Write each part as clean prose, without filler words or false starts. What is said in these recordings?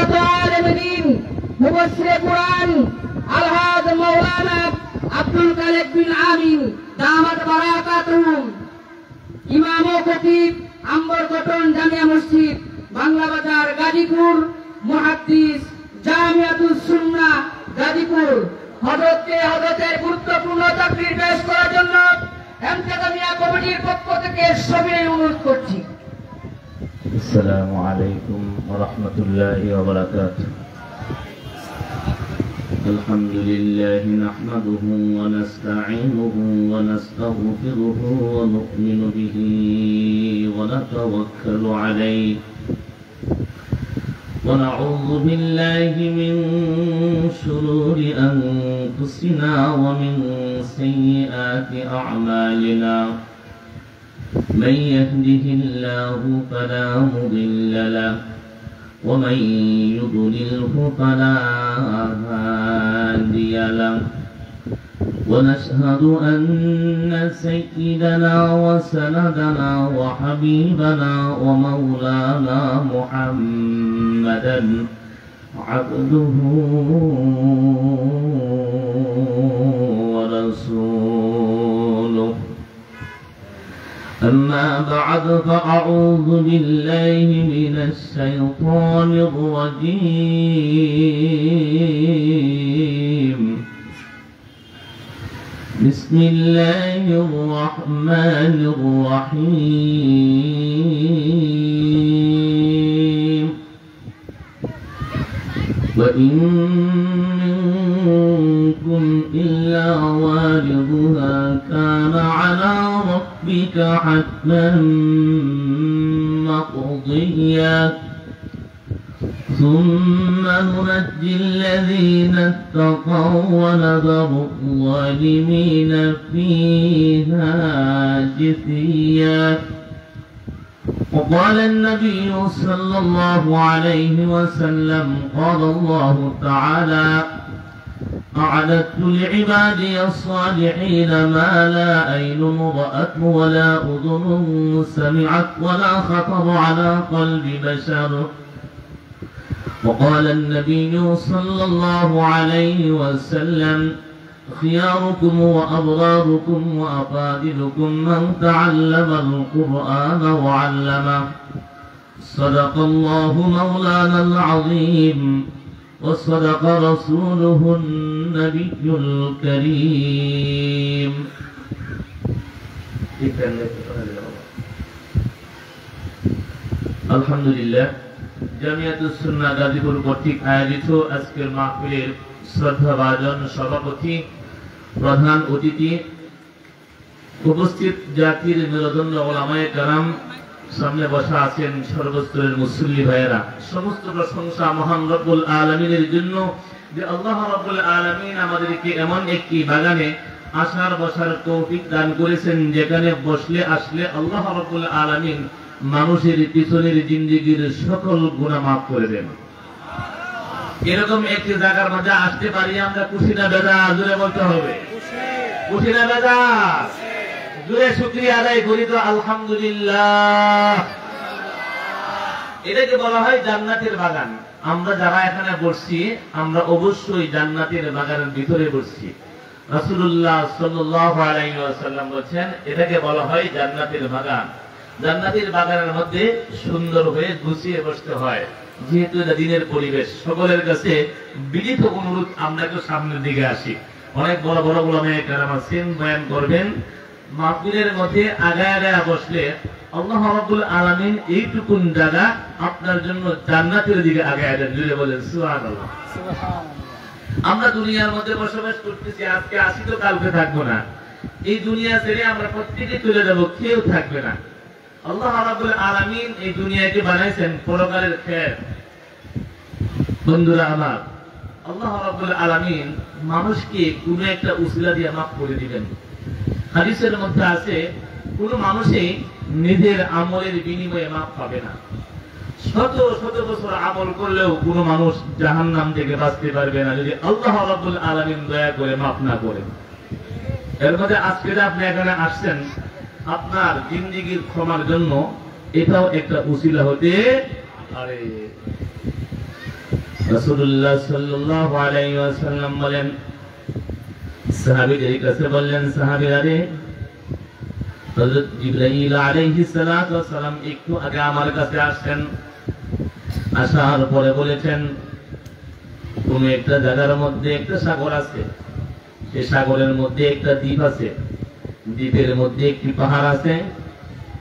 প্রখ্যাত আলেমে দ্বীন মুফাসসিরে কুরআন আলহাজ মাওলানা আব্দুল খালেক বিন আমিন দামাত বারাকাতুহুম, ইমাম ও খতিব আম্বর কটন জামিয়া মসজিদ বাংলা বাজার গাজীপুর, মুহাদ্দিস জামিয়াতুস সুন্নাহ গাজীপুর, হযরতের গুরুত্বপূর্ণ তাকরীর পেশ করার জন্য এমতেদামিয়া কমিটির পক্ষ থেকে সবিনয় অনুরোধ করছি। আসসালামু আলাইকুম ওয়া রাহমাতুল্লাহি ওয়া বারাকাতুহু। আলহামদুলিল্লাহি নাহমাদুহু ওয়া নাস্তাঈনুহু ওয়া নাস্তাগফিরুহু ওয়া নু'মিনু বিহি ওয়া নাতাওয়াক্কালু আলাইহি ওয়া নাউযু বিল্লাহি মিন শুরুরি আনফুসিনা ওয়া মিন সাইয়্যাতি আ'মালিনা। من يهده الله فلا مضل له ومن يضلله فلا هادي له، ونشهد أن سيدنا وسندنا وحبيبنا ومولانا محمدا عبده ورسوله. أما بعد فأعوذ بالله من الشيطان الرجيم. بسم الله الرحمن الرحيم. وإن منكم إلا واردها كان على ربك حتما مقضيا، ثم ننجي الذين اتقوا ونذر الظالمين فيها جثيا. وقال النبي صلى الله عليه وسلم قال الله تعالى أعددت لعبادي الصالحين ما لا عين رأت ولا أذن سمعت ولا خطر على قلب بشر. وقال النبي صلى الله عليه وسلم خياركم وأبراركم وأفاضلكم من تعلم القرآن وعلمه. صدق الله مولانا العظيم وصدق رسوله النبي الكريم. আলহামদুলিল্লাহ, জামিয়াতুস সুন্নাহ গাজীপুর কর্তৃক আয়োজিত আজকের মাহফিলের শ্রদ্ধাভাজন সভাপতি, প্রধান অতিথি, উপস্থিত জাতির মেরুদণ্ড ওলামায়ে কেরাম, সামনে বসা আছেন সর্বস্তরের মুসল্লি ভাইয়েরা, সমস্ত প্রশংসা মহান রব্বুল আলামিনের জন্য যে আল্লাহ রব্বুল আলামিন আমাদেরকে এমন একটি বাগানে আসার বসার তৌফিক দান করেছেন যেখানে বসলে আসলে আল্লাহ রব্বুল আলামিন মানুষের পিছনের জিন্দেগির সকল গুনাহ মাফ করে দেন। এরকম একটি জায়গার মধ্যে আসতে পারি আমরা, খুশি না বেজা? জোরে বলতে হবে, খুশি না বেজা? জোরে শুকরিয়া আদায় করি তো আলহামদুলিল্লাহ। এটাকে বলা হয় জান্নাতের বাগান। আমরা যারা এখানে বসছি আমরা অবশ্যই জান্নাতের বাগানের ভিতরে বসছি। রাসূলুল্লাহ সাল্লাল্লাহু আলাইহি ওয়াসাল্লাম বলেন এটাকে বলা হয় জান্নাতের বাগান। জান্নাতের বাগানের মধ্যে সুন্দর হয়ে গুছিয়ে বসতে হয়, যেহেতু এটা দিনের পরিবেশ। সকলের কাছে বিনীত অনুরোধ, আমরা একটু সামনের দিকে আসি। অনেক বড় বড় ওলামায়ে কেরাম আছেন, বয়ান করবেন, মাহফিলের মধ্যে আগায় আগায় বসলে আল্লাহ রাব্বুল আলামিন এইটুকুন জায়গা আপনার জন্য জান্নাতের দিকে আগায় দেন। জুড়ে বলেন সুবহানাল্লাহ। আমরা দুনিয়ার মধ্যে বসবাস করতেছি, আজকে আসি তো কালকে থাকবো না। এই দুনিয়া ছেড়ে আমরা প্রত্যেকে চলে যাব, কেউ থাকবে না। আল্লাহ রাব্বুল আলামিন এই দুনিয়াকে বানাইছেন পরকালের খেত। বন্ধুরা আমার, আল্লাহ রাব্বুল আলামিন মানুষকে কোনো একটা উসিলা দিয়ে মাফ করে দিবেন। হাদিসের মধ্যে আছে কোন মানুষই নিজের আমলের বিনিময়ে মাফ পাবে না। শত শত বছর আমল করলেও কোন মানুষ জাহান্নাম থেকে বাঁচতে পারবে না যদি আল্লাহ রাব্বুল আলামিন দয়া করে মাফ না করেন। এর মধ্যে আজকে যে আপনি এখানে আসছেন আপনার জিন্দেগীর ক্ষমার জন্য, এটাও একটা উসিলা হতে পারে। রাসূলুল্লাহ সাল্লাল্লাহু আলাইহি ওয়াসাল্লাম বলেন, সাহাবীদের কাছে বললেন, সাহাবীরা রে, হযরত জিবরাইল আলাইহিস সালাতু ওয়াস সালাম একটু আগে আমার কাছে আসেন। আসার পরে বলেছেন, তুমি একটা জায়গার মধ্যে একটা সাগর আছে, সেই সাগরের মধ্যে একটা দ্বীপ আছে, দ্বীপের মধ্যে একটি পাহাড় আছে,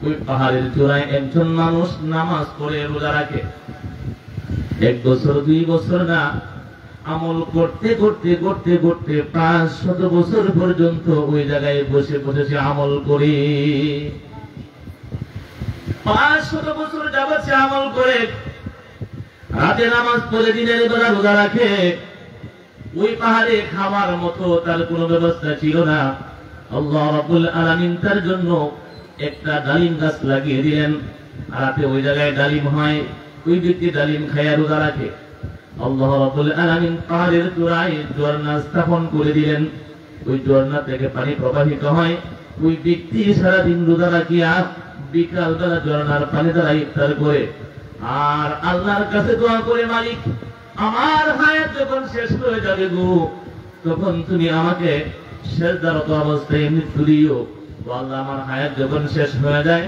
ওই পাহাড়ের চূড়ায় একজন মানুষ নামাজ পড়ে রোজা রাখে। 1 বছর 2 বছর না, আমল করতে করতে করতে করতে 500 বছর পর্যন্ত ওই জায়গায় বসে বসে সে আমল করে। 500 বছর যাবত সে আমল করে, রাতে নামাজ পড়ে দিনের বেলা রোজা রাখে। ওই পাহাড়ে খাওয়ার মতো তার কোনো ব্যবস্থা ছিল না। আল্লাহ রাব্বুল আলামিন তার জন্য একটা ডালিম গাছ লাগিয়ে দিলেন। রাতে ওই জায়গায় ডালিম হয়, ওই ব্যক্তি ডালিম খায়া রোজা রাখে। আল্লাহ রাব্বুল আলামিন পাহাড়ের চূড়ায় ঝর্ণা স্থাপন করে দিলেন। ওই ঝর্ণা থেকে পানি প্রবাহিত হয়। ওই ব্যক্তি সারাদিন রোজা রাখিয়া বিকাল বেলা ঝর্ণার পানি দ্বারা ইফতার করে আর আল্লাহর কাছে দোয়া করে, মালিক আমার হায়াত যখন শেষ হয়ে যাবে গো, তখন তুমি আমাকে সেজদারত অবস্থায় মৃত্যু দিও। আল্লাহ আমার হায়াত যখন শেষ হয়ে যায়,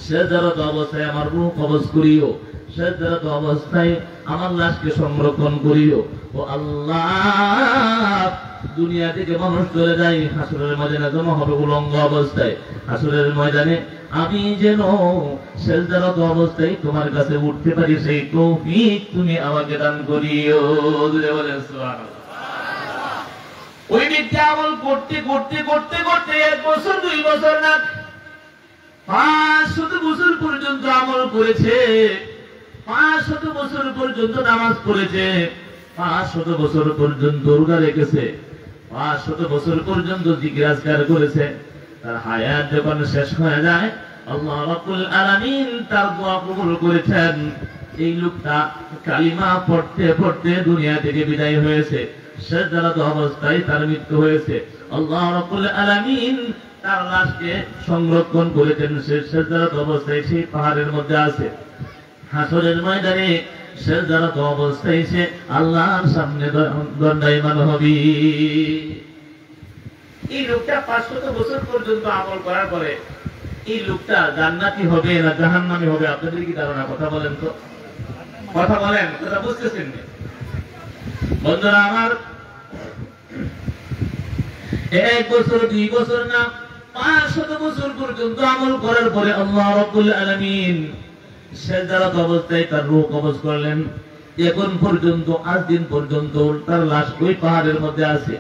সেজদারত অবস্থায় আমার রূহ কবজ করিও, সেজদারত অবস্থায় আমার লাশকে সংরক্ষণ করিও। ও আল্লাহ, দুনিয়া থেকে মানুষ চলে যায়, হাসরের ময়দানে জমা হবে উলঙ্গ অবস্থায়। হাসরের ময়দানে আমি যেন সেজদারত অবস্থায় তোমার কাছে উঠতে পারি, সেই তৌফিক তুমি আমাকে দান করিও। বলেন সুবহানাল্লাহ। ওই ব্যক্তি আমল করতে করতে করতে করতে 1 বছর 2 বছর না, 500 বছর পর্যন্ত আমল করেছে। 500 বছর পর্যন্ত নামাজ পড়েছে, 500 বছর পর্যন্ত রোজা রেখেছে, 500 বছর পর্যন্ত জিকির আজকার করেছে। তার হায়াত যখন শেষ হয়ে যায়, আল্লাহ রাব্বুল আলামিন তার দোয়া কবুল করেছেন। এই লোকটা কালিমা পড়তে পড়তে দুনিয়া থেকে বিদায় হয়েছে, সেজদারত অবস্থায় তার মৃত্যু হয়েছে। আল্লাহ রাব্বুল আলামিন তার লাশকে সংরক্ষণ করেছেন, সে সেজদারত অবস্থায় সেই পাহাড়ের মধ্যে আছে। হাসরের ময়দানে সেজদারত অবস্থায় সে আল্লাহর সামনে দণ্ডায়মান হবে। এই লোকটা 500 বছর পর্যন্ত আমল করার পরে এই লোকটা জান্নাতি হবে না জাহান্নামী হবে? আপনাদের কি ধারণা? কথা বলেন তো, কথা বলেন, কথা বুঝতেছেন? বন্ধুরা আমার, 1 বছর 2 বছর না, 500 বছর পর্যন্ত আমল করার পরে আল্লাহ রাব্বুল আলামিন সেজদারত অবস্থায় তার রূহ কবজ করলেন। এখন পর্যন্ত, আজ দিন পর্যন্ত তার লাশ ওই পাহাড়ের মধ্যে আছে।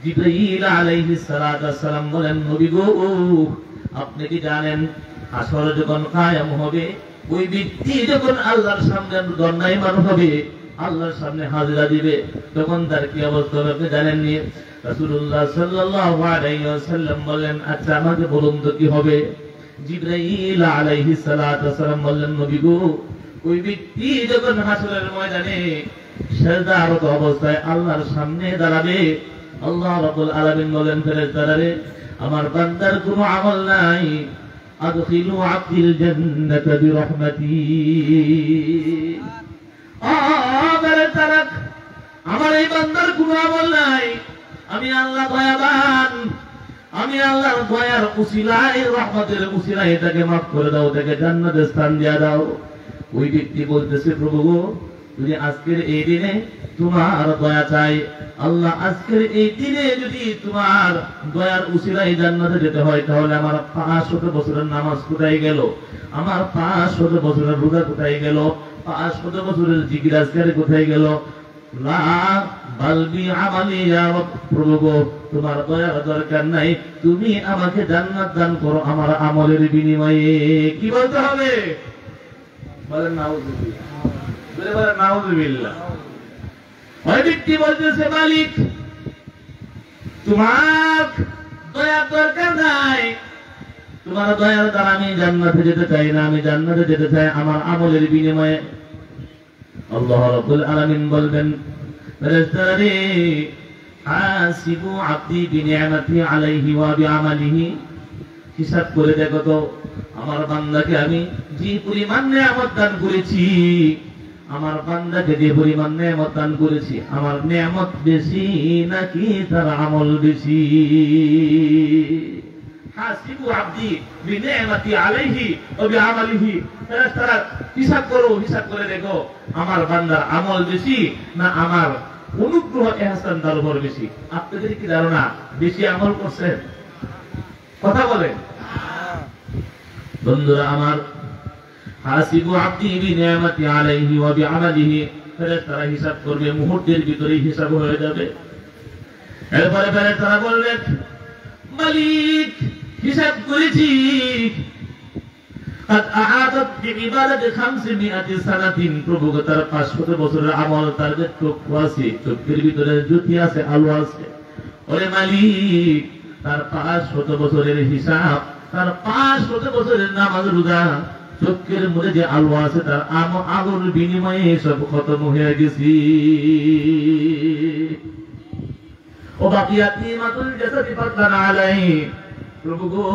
জিবরাইল আলাইহিস সালাতু ওয়াস সালাম বলেন, নবী গো, আপনি কি জানেন হাসর যখন কায়েম হবে, ওই ব্যক্তি যখন আল্লাহর সামনে দণ্ডায়মান হবে, আল্লাহর সামনে হাজিরা দিবে, তখন তার কি অবস্থা হবে আপনি জানেননি? রাসূলুল্লাহ সাল্লাল্লাহু আলাইহি ওয়াসাল্লাম বলেন, আচ্ছা আমাকে বলুন তো কি হবে? জিবরাইল আলাইহিস সালাতু ওয়াস সালাম বললেন, নবী গো, ওই ব্যক্তি যখন হাসরের ময়দানে সেজদারত অবস্থায় আল্লাহর সামনে দাঁড়াবে, আল্লাহ রাব্বুল আলামিন বলেন, ফেরেশতারা রে, আমার বান্দার কোনো আমল নাই, আদখিলু আব্দিল জান্নাতা বিরহমাতি। ফেরেশতারা, আমার এই বান্দার কোনো আমল নাই, আমি আল্লাহ দয়াবান, আমি আল্লাহর দয়ার উসিলায়, রহমতের উসিলায় এটাকে মাফ করে দাও, তাকে জান্নাতে স্থান দিয়ে দাও। ওই ব্যক্তি বলতেছে, প্রভু গো, যদি আজকের এই দিনে তোমার দয়া চাই, আল্লাহ আজকের এই দিনে যদি তোমার দয়ার উসিলায় জান্নাতে যেতে হয়, তাহলে আমার 500 বছরের নামাজ কোথায় গেল? আমার 500 বছরের রোজা কোথায় গেল? 500 বছরের জিকির আজকার কোথায় গেল? লা বালবি আমালি, ইয়া রব, প্রভু গো, তোমার দয়ার দরকার নাই, তুমি আমাকে জান্নাত দান করো আমার আমলের বিনিময়ে। কি বলতে হবে? বলেন নাউযুবিল্লাহ, বলেন নাউযুবিল্লাহ। ওই ব্যক্তি বলতেছে, মালিক তোমার দয়ার দরকার নাই, তোমার দয়ার দ্বারা আমি জান্নাতে যেতে চাই না, আমি জান্নাতে যেতে চাই আমার আমলের বিনিময়ে। আল্লাহ রাব্বুল আলামিন বলবেন, ফেরেশতারা রে, হাসিবু আব্দি বিনিআমাতি আলাইহি ওয়া বিআমালিহি, হিসাব করে দেখো তো আমার বান্দাকে আমি যে পরিমাণ নিয়ামত দান করেছি, আমার বান্দাকে যে পরিমাণ নেয়ামত দান করেছি, আমার নেয়ামত বেশি নাকি তার আমল বেশি? হাসিবু আবদি বিনিআমাতি আলাইহি ওয়া বিআমালিহি। ফেরেশতারা হিসাব করো, হিসাব করে দেখো আমার বান্দার আমল বেশি না আমার অনুগ্রহ ইহসান তার উপর বেশি। আপনাদের কি ধারণা বেশি আমল করছেন? কথা বলেন বন্ধুরা আমার। হাসিবু আবদি বিনিআমাতি আলাইহি ওয়া বিআমালিহি। ফেরেশতারা হিসাব করবে, মুহূর্তের ভিতরে হিসাব হয়ে যাবে। এরপরে ফেরেশতারা বলবেন, মালিক হিসাব করেছি, قد أعادت بعبادة 500 سنة। প্রভু তার 500 বছরের আমল, তার যে চক্ষু আছে, চোখের ভিতরে জ্যোতি আছে, আলো আছে। ওরে মালিক, তার 500 বছরের হিসাব, তার 500 বছরের নামাজ রোজা, চোখের মধ্যে যে আলো আছে, তার আলোর বিনিময়ে সব খতম হয়ে গেছি। ও বাকিয়াতি মাতুল জাসাদি ফাদলান আলাইহি। প্রভু গো,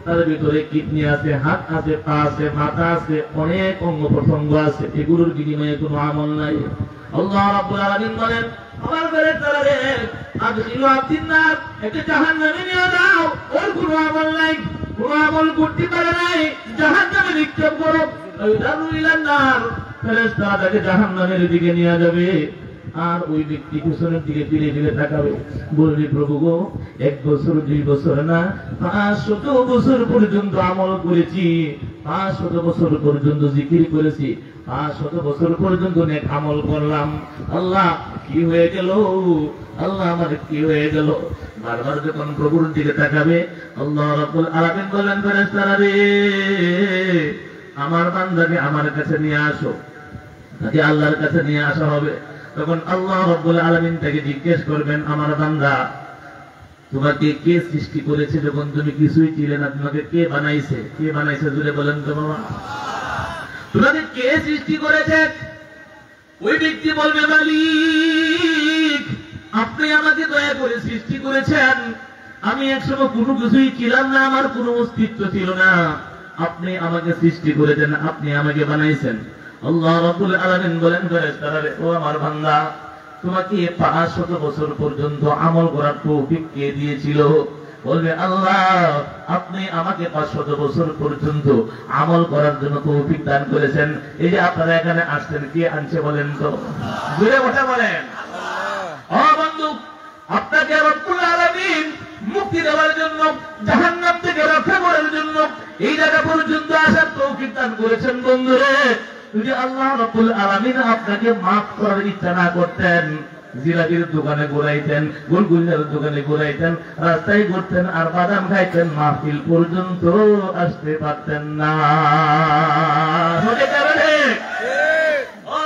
তার ভিতরে কিডনি আছে, হাত আছে, পা আছে, মাথা আছে, অনেক অঙ্গ প্রত্যঙ্গ আছে, এগুলোর বিনিময়ে কোনো আমল নাই। আল্লাহ রাব্বুল আলামিন বলেন, আমার ফেরেশতারা রে, আদখিলু আবদিন নার, একে জাহান্নামে নিয়ে যাও, ওর কোনো আমল নাই, কোনো আমল করতে পারে নাই, জাহান্নামে নিক্ষেপ করো। ইউদারু ইলান নার, ফেরেশতারা তাকে জাহান্নামের দিকে নিয়ে যাবে। আর ওই ব্যক্তি পিছনের দিকে ফিরে ফিরে তাকাবে, বলবে, প্রভু গো, 1 বছর 2 বছর না, 500 বছর পর্যন্ত আমল করেছি, 500 বছর পর্যন্ত জিকির করেছি, 500 বছর পর্যন্ত নেক আমল করলাম। আল্লাহ কি হয়ে গেল? আল্লাহ আমার কি হয়ে গেল? বারবার যখন প্রভুর দিকে তাকাবে, আল্লাহ রাব্বুল আলামিন বলেন, ফেরেশতারা রে, আমার বান্দাকে আমার কাছে নিয়ে আসো। তাকে আল্লাহর কাছে নিয়ে আসা হবে। তখন আল্লাহ রাব্বুল আলামিন তাকে জিজ্ঞেস করবেন, আমার বান্দা, তোমাকে কে সৃষ্টি করেছে যখন তুমি কিছুই ছিলে না? তোমাকে কে বানাইছে? কে বানাইছে জুড়ে বলেন তো বাবা। তোমাকে কে সৃষ্টি করেছে? ওই ব্যক্তি বলবে, মালিক, আপনি আমাকে দয়া করে সৃষ্টি করেছেন। আমি একসময় কোনো কিছুই ছিলাম না, আমার কোনো অস্তিত্ব ছিল না, আপনি আমাকে সৃষ্টি করেছেন, আপনি আমাকে বানাইছেন। আল্লাহ রাব্বুল আলামিন বলেন, ফেরেশতারা রে, ও আমার বান্দা, তোমাকে 500 বছর পর্যন্ত আমল করার তৌফিক কে দিয়েছিল? বলবে, আল্লাহ, আপনি আমাকে 500 বছর পর্যন্ত আমল করার জন্য তৌফিক দান করেছেন। এই যে আপনারা এখানে আসছেন, কে আনছে বলেন তো? জোরে কথা বলেন। ও বন্ধু, আপনাকে রব্বুল আলামিন মুক্তি দেওয়ার জন্য, জাহান্নাম থেকে রক্ষা করার জন্য এই জায়গা পর্যন্ত আসার তৌফিক দান করেছেন। বন্ধুরে, যদি আল্লাহ রাব্বুল আলামিন আপনাকে মাফ করার ইচ্ছা না করতেন, জিলাপির দোকানে ঘুরাইতেন, গোলগুলিয়ার দোকানে ঘুরাইতেন, রাস্তায় ঘুরতেন আর বাদাম খাইতেন, মাহফিল পর্যন্ত আসতে পারতেন না।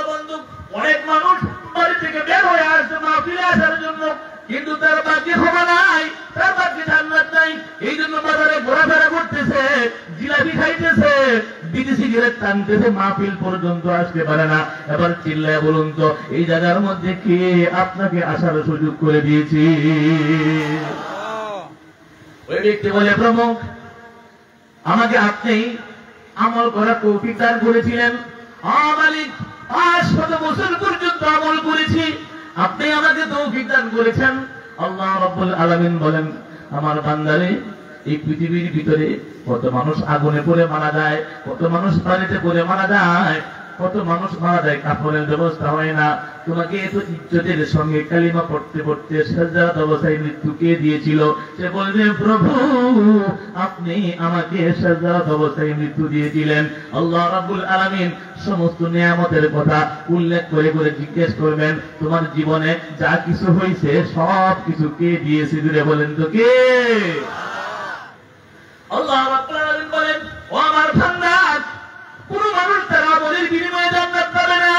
বন্ধু, অনেক মানুষ বাড়ি থেকে বের হয়ে আসছে মাহফিলে আসার জন্য, কিন্তু তার বাকি ক্ষমা নাই, তার বাকি জান্নাত নাই। এই জন্য বাজারে ঘোরাফেরা করতেছে, জিলাপি খাইতেছে, বিড়ি সিগারেট টানতেছে, মাহফিল পর্যন্ত আসতে পারে না। এবার চিল্লায় বলুন তো, এই জায়গার মধ্যে কে আপনাকে আসার সুযোগ করে দিয়েছি? ওই ব্যক্তি বলে, প্রভু, আমাকে আপনি আমল করার তৌফিক দান করেছিলেন। মালিক, 500 বছর পর্যন্ত আমল করেছি, আপনি আমাকে তৌফিক দান করেছেন। আল্লাহ রাব্বুল আলামিন বলেন, আমার বান্দারে, এই পৃথিবীর ভিতরে কত মানুষ আগুনে পড়ে মারা যায়, কত মানুষ পানিতে পড়ে মারা যায়, কত মানুষ মারা যায়, কাফনের ব্যবস্থা হয় না। তোমাকে এত ইজ্জতের সঙ্গে কালিমা পড়তে পড়তে সাজদাত অবস্থায় মৃত্যু কে দিয়েছিল? সে বলবে, প্রভু, আপনি আমাকে সাজদাত অবস্থায় মৃত্যু দিয়েছিলেন। আল্লাহ রাব্বুল আলামিন সমস্ত নিয়ামতের কথা উল্লেখ করে করে জিজ্ঞেস করবেন, তোমার জীবনে যা কিছু হয়েছে সব কিছু কে দিয়েছে? জুড়ে বলেন তো, কে? আল্লাহ রাব্বুল আলামিন বলেন, ও আমার বান্দা, কোন মানুষ তার আমলের বিনিময়ে জান্নাত পাবে না।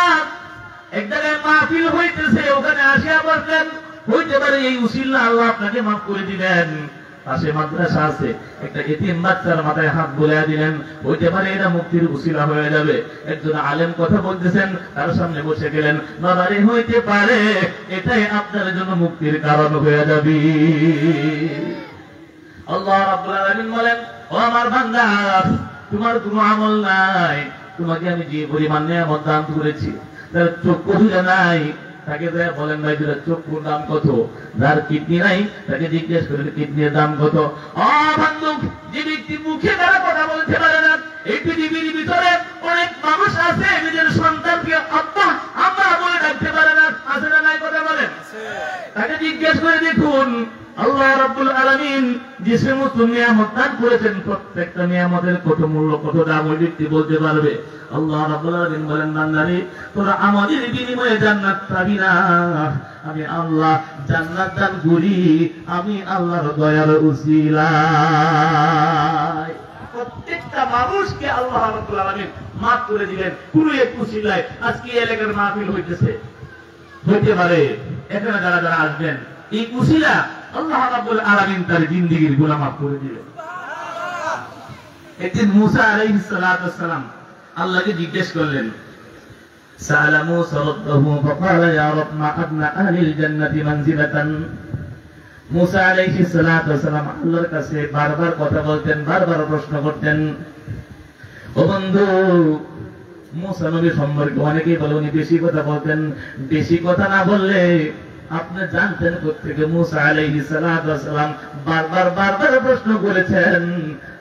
এক জায়গায় মাহফিল হইতেছে, ওখানে আসিয়া বসলেন, হইতে পারে এই উসিলা আল্লাহ আপনাকে মাফ করে দিবেন। পাশে মাদ্রাসা আছে, একটা এতিম বাচ্চার মাথায় হাত বুলাইয়া দিলেন, হইতে পারে এটা মুক্তির উসিলা হয়ে যাবে। একজন আলেম কথা বলতেছেন, তার সামনে বসে গেলেন, বাবারে, হইতে পারে এটাই আপনার জন্য মুক্তির কারণ হয়ে যাবে। আল্লাহ রাব্বুল আলামিন বলেন, ও আমার বান্দা, তোমার কোনো আমল নাই, তোমাকে আমি যে পরিমাণ নিয়ামত দান করেছি, তার চক্ষু দুটো নাই, তাকে বলেন ভাই দুটো চক্ষুর দাম কত? যার কিডনি নাই তাকে জিজ্ঞেস করেন কিডনির দাম কত? বন্ধু, যে ব্যক্তি মুখে দ্বারা কথা বলতে পারে না, এই পৃথিবীর ভিতরে অনেক মানুষ আছে নিজের সন্তানকে আব্বা আম্মা বলে ডাকতে পারে না, আছে না নাই? কথা বলেন। তাকে জিজ্ঞেস করে দেখুন, আল্লাহ রাব্বুল আলামিন যে সমস্ত নিয়ামত দান করেছেন, প্রত্যেকটা নিয়ামতের কত মূল্য, কত দাম ওই ব্যক্তি বলতে পারবে। আল্লাহ রাব্বুল আলামিন বলেন, বান্দারে তোরা আমাদের বিনিময়ে জান্নাত পাবি না, আমি আল্লাহ জান্নাত দান করি আমি আল্লাহর দয়ার উসিলায়। প্রত্যেকটা মানুষকে আল্লাহ রাব্বুল আলামিন মাফ করে দিলেন পুরো এক উসিলায়। আজকে এলাকার মাহফিল হইতেছে, হইতে পারে এখানে যারা যারা আসবেন, এই উসিলা আল্লাহ রাব্বুল আলামিন তার জিন্দেগীর গুনাহ মাফ করে দিলেন। একদিন মুসা আলাইহিস সালাতু ওয়াস সালাম আল্লাহকে জিজ্ঞেস করলেন, সাআলা মুসা রাব্বাহু ফাকালা ইয়া রাব মা আবনা আহলিল জান্নাতি মানজিলাতান। মুসা আলাইহিস সালাতু ওয়াস সালাম আল্লাহর কাছে বারবার কথা বলতেন, বারবার প্রশ্ন করতেন। ও বন্ধু, মুসা নবী সম্পর্কে অনেকেই বলে উনি বেশি কথা বলতেন। বেশি কথা না বললে আপনি জানতেন কোথেকে মুসা আলাইহিস সালাতু ওয়াস সালাম বারবার বারবার প্রশ্ন করেছেন,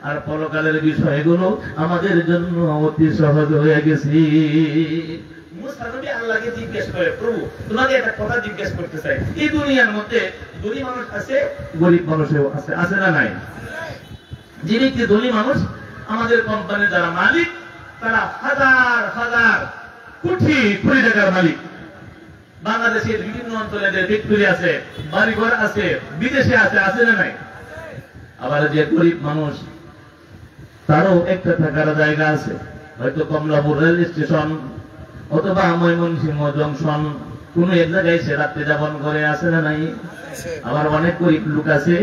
আর পরকালের বিষয়গুলো আমাদের জন্য অতি সহজ হয়ে গেছে। মুসা নবী আল্লাহকে জিজ্ঞেস করে, প্রভু তোমাকে একটা কথা জিজ্ঞেস করতে চাই, এই দুনিয়ার মধ্যে ধনী মানুষ আছে, গরিব মানুষও আছে, আছে না নাই? যে ব্যক্তি ধনী মানুষ, আমাদের কোম্পানির যারা মালিক, তারা হাজার হাজার কোটি কোটি টাকার মালিক। বাংলাদেশের বিভিন্ন অঞ্চলে যে ফ্যাক্টরি আছে, বাড়িঘর আছে, বিদেশে আছে, আছে না নাই? আবার যে গরিব মানুষ, তারও একটা থাকার জায়গা আছে, হয়তো কমলাপুর রেল স্টেশন অথবা ময়মনসিংহ জংশন, কোন এক জায়গায় সে রাত্রে যাপন করে, আছে না নাই? আবার অনেক গরিব লোক আছে,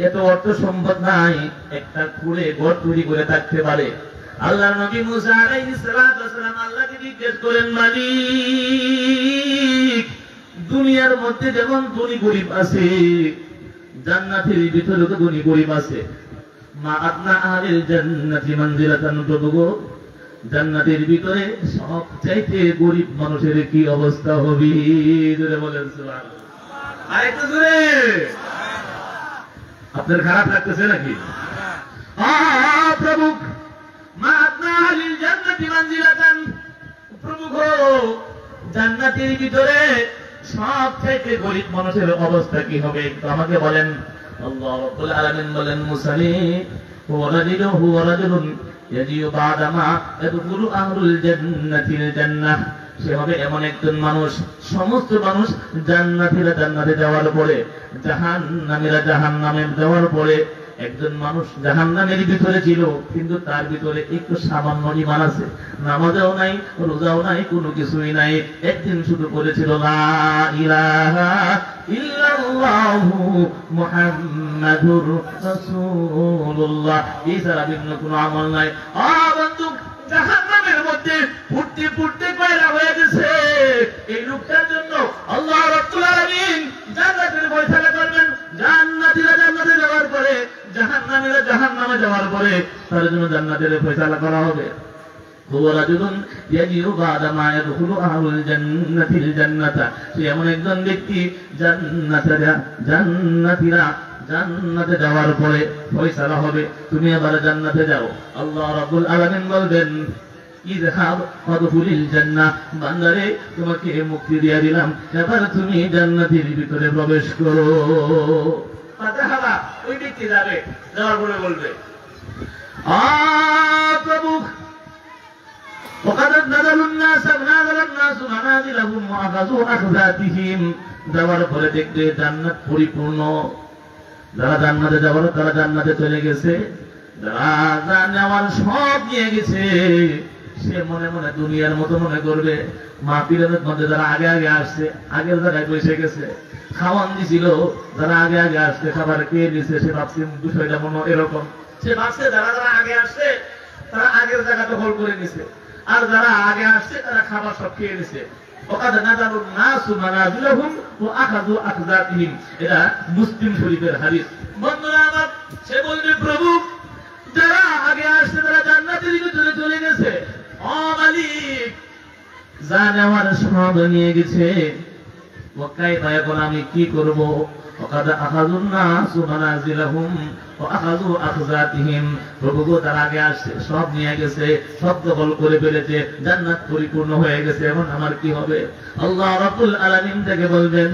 এত অর্থ সম্পদ নাই, একটা খুলে ঘর তৈরি করে থাকতে পারে। আল্লাহর নবী মুসা আলাইহিস সালাতু ওয়াস সালাম আল্লাহকে জিজ্ঞেস করেন, মালিক দুনিয়ার মধ্যে যেমন ধনী গরিব আছে, জান্নাতের ভিতরে তো ধনী গরিব আছে। মা আদনা আহলিল জান্নাতি মানজিলাতান, প্রভু গো জান্নাতের ভিতরে সবচাইতে গরিব মানুষের কি অবস্থা হবে? জোরে বলেন সুবহানাল্লাহ। আরেকটু জোরে। আপনার খারাপ লাগতেছে নাকি? প্রভু মা আদনা আহলিল জান্নাতি মানজিলাতান, প্রভু গো জান্নাতের ভিতরে সবচাইতে গরিব মানুষের অবস্থা কি হবে একটু আমাকে বলেন। আল্লাহ রাব্বুল আলামিন বলেন, মুসালি হুয়া রাজুলুন ইয়াজিউ বা'দা মা ইয়াদখুলু আহলুল জান্নাতিল জান্নাহ। সে হবে এমন একজন মানুষ, সমস্ত মানুষ জান্নাতীরা জান্নাতে যাওয়ার পরে, জাহান্নামীরা জাহান্নামে যাওয়ার পরে, একজন মানুষ জাহান্নামের ভিতরে ছিল, কিন্তু তার ভিতরে একটু সামান্য ঈমান আছে, নামাজও নাই, রোজাও নাই, কোনো কিছুই নাই। একদিন শুধু বলেছিল লা ইলাহা ইল্লাল্লাহু মুহাম্মাদুর রাসূলুল্লাহ, এই ছাড়া ভিন্ন কোনো আমল নাই। বন্ধু, জাহান্নামের মধ্যে ফুটতে ফুটতে কয়লা হয়ে গেছে। এই লোকটার জন্য আল্লাহ রাব্বুল আলামিন জান্নাতের ফয়সালা করবেন। জান্নাতীরা জান্নাতে যাওয়ার পরে, জাহান্নামীরা জাহান্নামে যাওয়ার পরে তার জন্য জান্নাতের ফয়সালা করা হবে। হুয়া রাজুলুন ইয়াজিউ বা'দা মা ইয়াদখুলু আহলুল জান্নাতিল জান্নাতা, সে এমন একজন ব্যক্তি জান্নাতীরা জান্নাতে যাওয়ার পরে ফয়সালা হবে, তুমি এবার জান্নাতে যাও। আল্লাহ রাব্বুল আলামিন বলবেন, ইযহাব ফাদখুলিল জান্নাহ, বান্দারে তোমাকে মুক্তি দিয়ে দিলাম, এবার তুমি জান্নাতের ভিতরে প্রবেশ করো। ফাতাহাবা, ওই ব্যক্তি যাবে, যাওয়ার পরে বলবে, প্রভু وقد نزل الناس منازلهم واخذوا اخذاتهم, যাওয়ার পরে দেখবে জান্নাত পরিপূর্ণ। যারা জান্নাতে যাওয়ার তারা জান্নাতে চলে গেছে, যারা নেওয়ার সব নিয়ে গেছে। সে মনে মনে দুনিয়ার মতো মনে করবে, মাহফিলের মধ্যে যারা আগে আগে আসছে, আগের জায়গায় বসে গেছে, খাওয়ান দিছিল, যারা আগে আগে আসছে খাবার খেয়ে নিছে, সে ভাবছে বিষয়টা মনে এরকম। সে ভাবছে যারা যারা আগে আসছে তারা আগের জায়গা দখল করে নিছে, আর যারা আগে আসছে তারা খাবার সব খেয়ে নিছে। وقد نزل الناس منازلهم واخذوا اخذاتهم, এটা মুসলিম শরীফের হাদিস। বন্ধুরা আমার, সে বলবে, প্রভু যারা আগে আসছে তারা জান্নাতের ভিতরে চলে গেছে, ও মালিক যা নেওয়ার সব নিয়ে গেছে। মক্কায় তাই এখন আমি কি করব? وقد أخذوا الناس منازلهم وأخذوا أخذاتهم। প্রভু গো, তার আগে আসছে, সব নিয়ে গেছে, সব দখল করে ফেলেছে, জান্নাত পরিপূর্ণ হয়ে গেছে, এখন আমার কি হবে? আল্লাহ রাব্বুল আলামিন থেকে বলবেন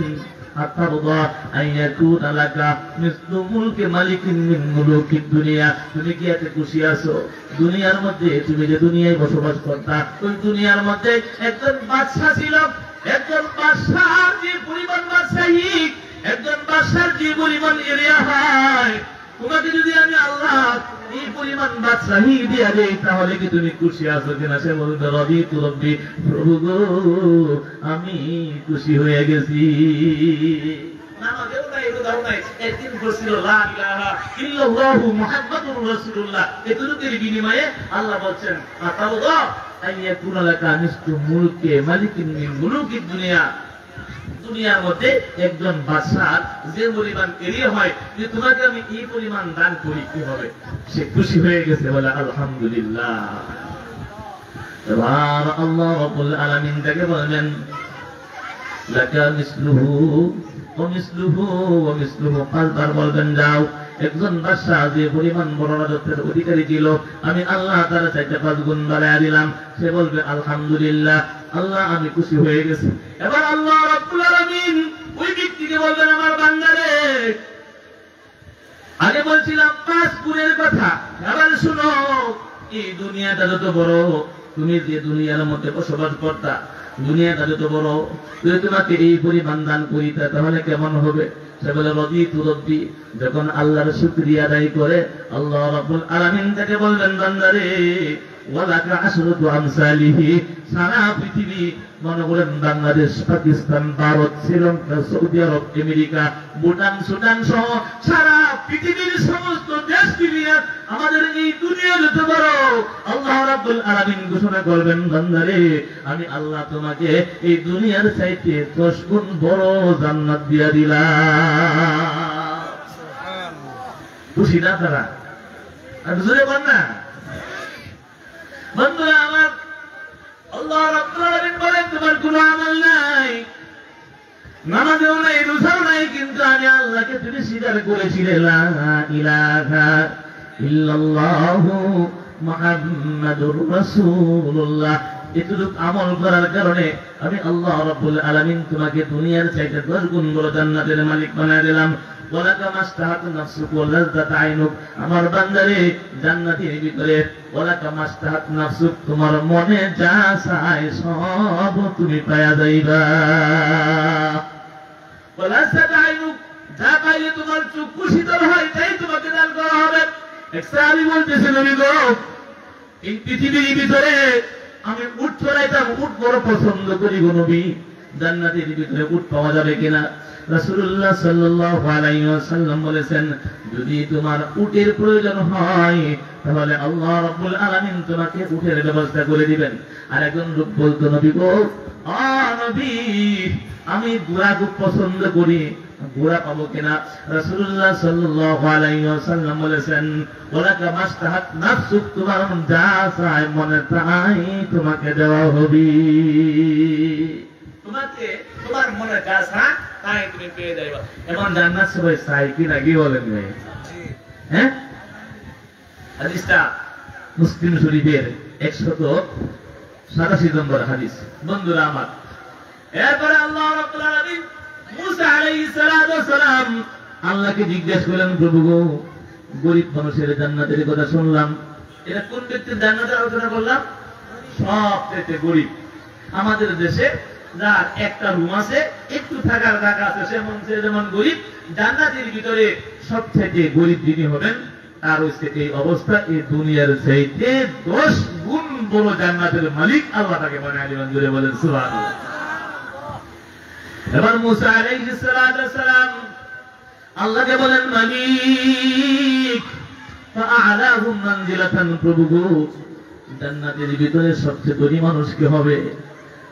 আতারদা আইয়াকুনা লাকা মিসলু মুলকি মালিকিন মিন মুলুকিদ দুনিয়া। তুমি কি এতে খুশি আছো? দুনিয়ার মধ্যে তুমি যে দুনিয়ায় বসবাস করতা, ওই দুনিয়ার মধ্যে একজন বাদশা ছিল। একজন বাদশার যে পরিমাণ বাদশাহী, একজন বাদশার যে পরিমাণ এরিয়া হয়, তোমাকে যদি আমি আল্লাহ এই পরিমাণ বাদশাহী দিয়া দেই, তাহলে কি তুমি খুশি আছো কিনা? সে বলবে রাদিতু রাব্বি, প্রভু গো, আমি খুশি হয়ে গেছি। নামাজেও নাই, রোজাও নাই, একদিন বলছিল লা ইলাহা ইল্লাল্লাহু মুহাম্মাদুর রাসূলুল্লাহ, এতটুকুর বিনিময়ে আল্লাহ বলছেন আতারদা আইয়াকুনা লাকা মিসলু মুলকি মালিকিন মিন মুলুকিদ দুনিয়া। দুনিয়ার মধ্যে একজন বাদশার যে পরিমাণ এরিয়া হয়, যে তোমাকে আমি এই পরিমাণ দান করি, কি হবে? সে খুশি হয়ে গেছে, বলে আলহামদুলিল্লাহ। এবার আল্লাহ রাব্বুল আলামিন তাকে বললেন লাকা মিসলুহু ওয়া মিসলুহু ওয়া মিসলুহু। পাঁচবার বলবেন যাও, একজন বাদশা যে পরিমাণ বড় রাজত্বের অধিকারী ছিল, আমি আল্লাহ তার চাইতে 5 গুণ বাড়াইয়া দিলাম। সে বলবে আলহামদুলিল্লাহ, আল্লাহ আমি খুশি হয়ে গেছি। এবার আল্লাহ রাব্বুল আলামিন ওই ব্যক্তিকে বলবেন আমার বান্দারে, আগে বলছিলাম 5 গুণের কথা, এবার শুনো, এই দুনিয়াটা যত বড়, তুমি যে দুনিয়ার মধ্যে বসবাস করতা, দুনিয়াটা যত বড়, যদি তোমাকে এই পরিমাণ দান করিতে, তাহলে কেমন হবে? সে বলে রাদিতু রাব্বি। যখন আল্লাহর শুকরিয়া আদায় করে, আল্লাহ রাব্বুল আলামিন তাকে বলবেন বান্দারে ওয়ালাকা আশরাতু আমসালিহি। সারা পৃথিবী, মনে করেন বাংলাদেশ, পাকিস্তান, ভারত, শ্রীলঙ্কা, সৌদি আরব, আমেরিকা, ভুটান, সুদান সহ সারা পৃথিবীর সমস্ত দেশ মিলিয়ে আমাদের এই দুনিয়া যত বড়, আল্লাহ রাব্বুল আলামিন ঘোষণা করবেন বান্দারে আমি আল্লাহ তোমাকে এই দুনিয়ার চাইতে 10 গুণ বড় জান্নাত দিয়া দিলাম। খুশি না তারা? আর জোরে বল না। বন্ধুরা আমার, আল্লাহ রাব্বুল আলামিন বলেন তোমার কোনো আমল নাই, নামাজও নাই, রোজাও নাই, কিন্তু আমি আল্লাহকে তুমি স্বীকার করেছিলে লা ইলাহা ইল্লাল্লাহু মুহাম্মাদুর রাসূলুল্লাহ। এতটুকু আমল করার কারণে আমি আল্লাহ রাব্বুল আলামিন তোমাকে দুনিয়ার চাইতে 10 গুণ বড় জান্নাতের মালিক বানায় দিলাম। ওয়ালাকা মাসতাহাত নাফসুক ওয়া লাযযাত আইনুক। আমার বান্দারে, জান্নাতের ভিতরে ওয়ালাকা মাসতাহাত নাফসুক, তোমার মনে যা চায় সব তুমি পায়া যাইবা। ওয়া লাযযাত আইনুক, যা পাইলে তোমার চক্ষু শীতল হয়, তাই তোমাকে দান করা হবে। এক সাহাবী বলতেছেন, নবী গো, এই পৃথিবীর ভিতরে আমি উট চড়াইতাম, উট বড় পছন্দ করি গো নবী, জান্নাতের ভিতরে উট পাওয়া যাবে কিনা? রাসূলুল্লাহ সাল্লাল্লাহু আলাইহি ওয়াসাল্লাম বলেছেন, যদি তোমার উটের প্রয়োজন হয়, তাহলে আল্লাহ রাব্বুল আলামিন তোমাকে উটের ব্যবস্থা করে দিবেন। আর একজন লোক বলতো, নবী গো, নবী, আমি ঘোড়া খুব পছন্দ করি, ঘোড়া পাবো কিনা? রাসূলুল্লাহ সাল্লাল্লাহু আলাইহি ওয়াসাল্লাম বলেছেন, ওয়ালাকা মাসতাহাত নাফসুক, তোমার যা চায় মনে তাই তোমাকে দেওয়া হবে। তোমাকে তোমার মনে যা চায় তাই তুমি পেয়ে যাইবা। এখন জান্নাত সবাই চাই কি না, কি বলেন ভাই? হ্যাঁ, হাদিসটা মুসলিম শরীফের 187 নম্বর হাদিস। বন্ধুরা আমার, এরপরে আল্লাহ রাব্বুল আলামিন মুসা আলাইহিস সালাতু ওয়াস সালাম আল্লাহকে জিজ্ঞেস করলেন, প্রভু গো, গরিব মানুষের জান্নাতের কথা শুনলাম, এটা কোন ব্যক্তির জান্নাতের আলোচনা করলাম? সবচেয়ে গরিব। আমাদের দেশে যার একটা রুম আছে, একটু থাকার জায়গা আছে, সে যেমন গরিব, জান্নাতের ভিতরে সবচেয়ে গরিব যিনি হবেন, তার হচ্ছে এই অবস্থা, এই দুনিয়ার চাইতে 10 গুণ বড় জান্নাতের মালিক আল্লাহ তাকে বানায় দিবেন। জোরে বলেন সুবহানাল্লাহ। এবার মুসা আলাইহিস সালাতু ওয়াস সালাম আল্লাহকে বলেন, মালিক ফাআলাহুম মানজিলাতান, প্রভু গো, জান্নাতের ভিতরে সবচেয়ে ধনী মানুষ কি হবে?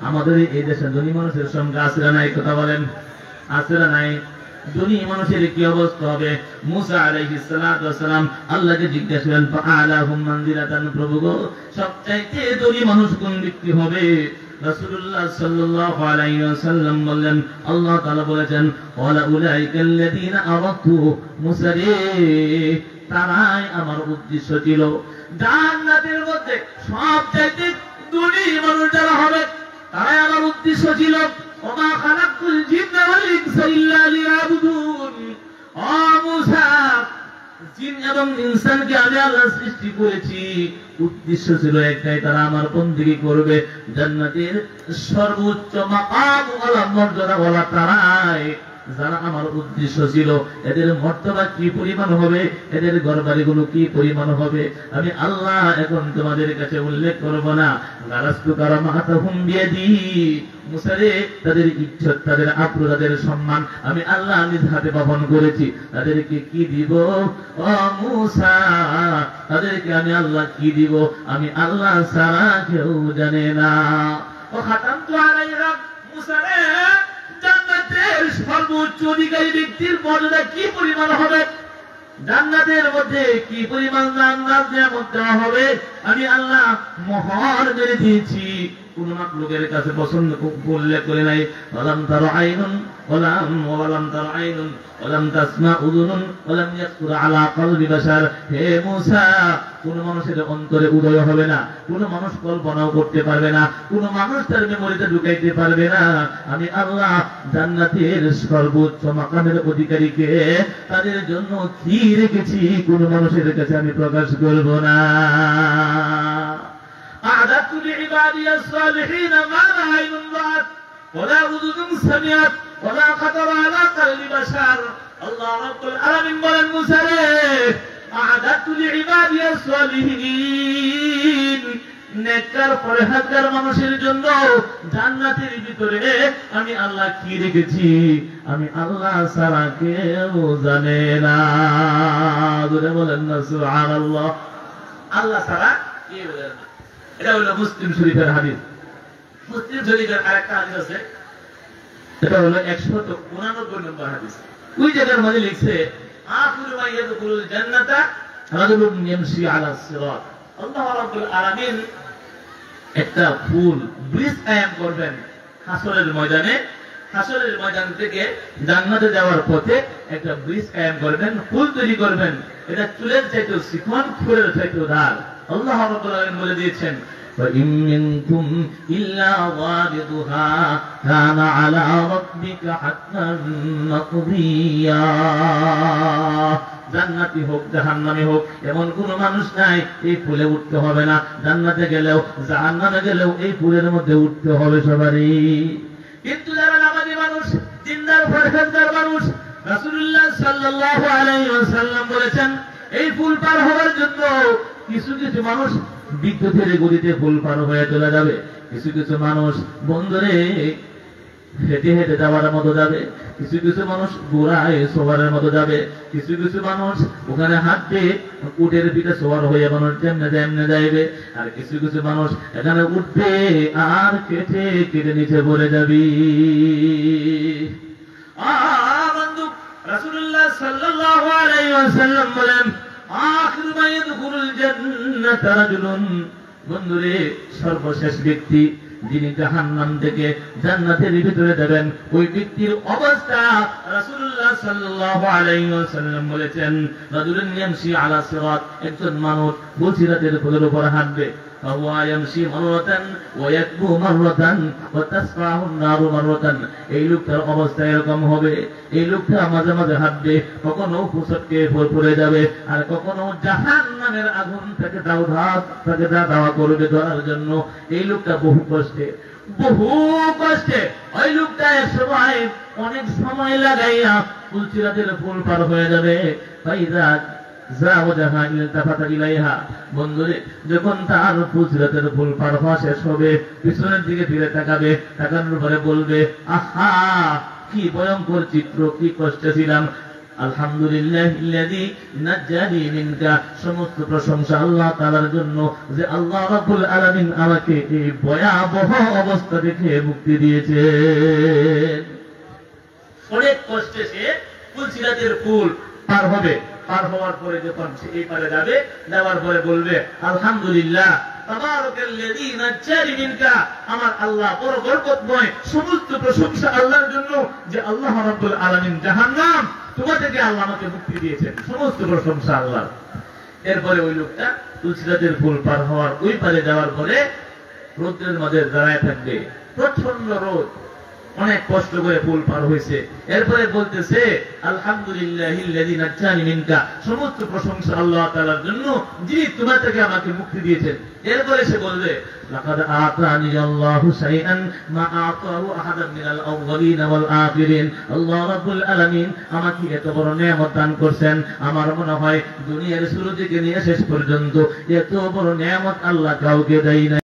আমাদের এই দেশে ধনী মানুষের সংখ্যা আছে না নাই? কথা বলেন, আছে না নাই? ধনী মানুষের কি অবস্থা হবে? মুসা আলাইহিস সালাতু ওয়াস সালাম আল্লাহকে জিজ্ঞাসা করলেন, ফাআলাহুম মানজিলাতান, প্রভু গো, সবচাইতে ধনী মানুষ কোন ব্যক্তি হবে? রাসূলুল্লাহ সাল্লাল্লাহু আলাইহি ওয়াসাল্লাম বললেন, আল্লাহ তাআলা বলেছেন, ওয়ালা উলাইকাল্লাযীনা আরাদতু মুসা রে, তারাই আমার উদ্দেশ্য ছিল। জান্নাতের মধ্যে সবচাইতে ধনী মানুষ যারা হবে তারাই আমার উদ্দেশ্য ছিল। ওমা খালাকতুল জিন্না ওয়াল ইনসা ইল্লা লিয়াবুদুন। ও মুসা, জিন এবং ইনসানকে আমি আল্লাহ সৃষ্টি করেছি, উদ্দেশ্য ছিল একটাই, তারা আমার বন্দেগী করবে। জান্নাতের সর্বোচ্চ মাকাম ওয়ালা মর্যাদা ওয়ালা তারাই যারা আমার উদ্দেশ্য ছিল। এদের মর্তবা কি পরিমাণ হবে, এদের ঘরবাড়িগুলো কি পরিমাণ হবে, আমি আল্লাহ এখন তোমাদের কাছে উল্লেখ করব না। গারাস্তু কারামাতাহুম বিয়াদি, মুসা রে, তাদের ইজ্জত, তাদের আব্রু, তাদের সম্মান আমি আল্লাহ নিজ হাতে বহন করেছি। তাদেরকে কি দিব ও মুসা, তাদেরকে আমি আল্লাহ কি দিব, আমি আল্লাহ ছাড়া কেউ জানে না। ও খাতামতু আলাইহিম, মুসা রে, জান্নাতের সর্বোচ্চ অধিকারী ব্যক্তির মর্যাদা কি পরিমাণ হবে, জান্নাতের মধ্যে কি পরিমাণ জান্নাত নিয়ামত দেওয়া হবে, আমি আল্লাহ মোহর মেরে দিয়েছি। কোন মাখলুকের কাছে পছন্দ উল্লেখ করে নাই। ওয়ালাম তারা আইনুন ওয়ালাম তারা আইনুন ওয়ালাম তাসমা উযুনুন ওয়ালাম ইয়াসকুর আলা কলবি বাশার। হে মূসা, কোন মানুষের অন্তরে উদয় হবে না, কোন মানুষ কল্পনাও করতে পারবে না, কোন মানুষ তার মেমোরিতে ঢুকাইতে পারবে না। আমি আল্লাহ জান্নাতের সর্বোচ্চ মাকামের অধিকারীকে তাদের জন্য কি রেখেছি কোন মানুষের কাছে আমি প্রকাশ করব না। أعددت لعبادي الصالحين ما لا عين رأت ولا أذن سمعت ولا خطر على قلب بشر। الله رب العالمين বলেন, মুসা রে, أعددت لعبادي الصالحين, নেককার পরহেজগার মানুষের জন্য জান্নাতের ভিতরে আমি আল্লাহ কি রেখেছি, আমি আল্লাহ ছাড়া কেউ জানে না। জোরে বলেন না সুবহানাল্লাহ। আল্লাহ ছাড়া কেউ জানে না। এটা হলো মুসলিম শরীফের হাদিস। মুসলিম শরীফের আরেকটা হাদিস আছে, এটা হলো 189 নম্বর হাদিস। ওই জায়গার মধ্যে লিখছে, আখিরু মা ইয়াদখুলুল জান্নাতা রাজুলুন ইয়ামশি আলা সিরাত। আল্লাহ রাব্বুল আলামিন একটা ফুল ব্রিজ কায়েম করবেন হাসরের ময়দানে। হাসরের ময়দান থেকে জান্নাতে যাওয়ার পথে একটা ব্রিজ কায়েম করবেন, ফুল তৈরি করবেন। এটা চুলের চাইতেও চিকন, ফুলের চাইতেও ধার। আল্লাহ রাব্বুল আলামিন বলে দিয়েছেন, وَإِن مِّنكُمْ إِلَّا وَارِدُهَا كَانَ عَلَى رَبِّكَ حَتْمًا مَّقْضِيًّا। জান্নাতি হোক জাহান্নামী হোক, এমন কোন মানুষ নাই এই ফুলে উঠতে হবে না। জান্নাতে গেলেও জাহান্নামে গেলেও এই ফুলের মধ্যে উঠতে হবে সবারই। কিন্তু যারা নামাজি মানুষ, দিনদার পরহেজগার মানুষ, রাসূলুল্লাহ সাল্লাল্লাহু আলাইহি ওয়াসাল্লাম বলেছেন, এই ফুল পার হওয়ার জন্য কিছু কিছু মানুষ বিদ্যুতের গতিতে ফুল পার হয়ে চলে যাবে, কিছু কিছু মানুষ বন্ধরে হেঁটে হেঁটে যাওয়ার মতো যাবে, কিছু কিছু মানুষ ঘোড়ায় সওয়ারের মতো যাবে, কিছু কিছু মানুষ ওখানে হাঁটতে উটের পিঠে সওয়ার হয়ে মানুষ যেমনে যেমনে যাইবে, আর কিছু কিছু মানুষ এখানে উঠবে আর কেটে কেটে নিচে পড়ে যাবি। বন্ধু, রাসূলুল্লাহ সাল্লাল্লাহু আলাইহি ওয়াসাল্লাম বলেন, আখিরু মা ইয়াদখুলুল জান্নাতা রাজুলুন, বন্ধুরে, সর্বশেষ ব্যক্তি যিনি জাহান্নাম থেকে জান্নাতের ভিতরে যাবেন, ওই ব্যক্তির অবস্থা রাসূলুল্লাহ সাল্লাল্লাহু আলাইহি ওয়াসাল্লাম বলেছেন, রাজুলুন ইয়ামশি আলা সিরাত, একজন মানুষ বলসিরাতের ফুলের উপর হাঁটবে। فهو يمشي مرة ويكبو مرة وتسفعه النار مرة। এই লোকটার অবস্থা এরকম হবে, এই লোকটা মাঝে মাঝে হাঁটবে, কখনো ফুসকে পড়ে যাবে, আর কখনো জাহান্নামের আগুন থেকে দাওয়া করবে ধরার জন্য। এই লোকটা বহু কষ্টে ওই লোকটা এক সময় অনেক সময় লাগাইয়া ফুলসিরাতের ফুল পার হয়ে যাবে। বন্ধুরে, যখন তার ফুলসিরাতের ফুল পার হওয়া শেষ হবে, পিছনের দিকে ফিরে তাকাবে, তাকানোর পরে বলবে, আহা, কি ভয়ঙ্কর চিত্র, কি কষ্টে ছিলাম। আলহামদুলিল্লাহিল্লাযী নাজ্জানি মিনকা, সমস্ত প্রশংসা আল্লাহ তাআলার জন্য যে আল্লাহ রাব্বুল আলামিন আমাকে এই ভয়াবহ অবস্থা থেকে মুক্তি দিয়েছেন। অনেক কষ্টে সে ফুলসিরাতের ফুল পার হবে। পার হওয়ার পরে যখন এই পারে যাবে, যাওয়ার পরে বলবে, আলহামদুলিল্লাহ, তাবারাকাল্লাযী নাজ্জানি মিনকা, আমার আল্লাহ বড় বরকতময়, সমস্ত প্রশংসা আল্লাহর জন্য যে আল্লাহ রাব্বুল আলামিন জাহান্নাম তোমার থেকে আল্লাহ আমাকে মুক্তি দিয়েছেন, সমস্ত প্রশংসা আল্লাহর। এরপরে ওই লোকটা তুলসিগাছের ফুল পার হওয়ার ওই পারে যাওয়ার পরে রোদ্রের মাঝে দাঁড়ায় থাকবে, প্রচন্ড রোদ, অনেক কষ্ট করে ফুল পার হয়েছে। এরপরে বলতেছে আলহামদুলিল্লাহিল্লাযী নাজ্জানি মিনকা, সমস্ত প্রশংসা আল্লাহ তাআলার জন্য যিনি তোমার থেকে আমাকে মুক্তি দিয়েছেন। এরপরে সে বলবে লাকাদ আতানি আল্লাহু শাইআন মা আতাহু আহাদান মিনাল আউয়ালিন ওয়াল আখিরিন, আল্লাহ রাব্বুল আলামিন আমাকে এত বড় নিয়ামত দান করেছেন, আমার মনে হয় দুনিয়ার শুরু থেকে নিয়ে শেষ পর্যন্ত এত বড় নিয়ামত আল্লাহ কাউকে দেয় না।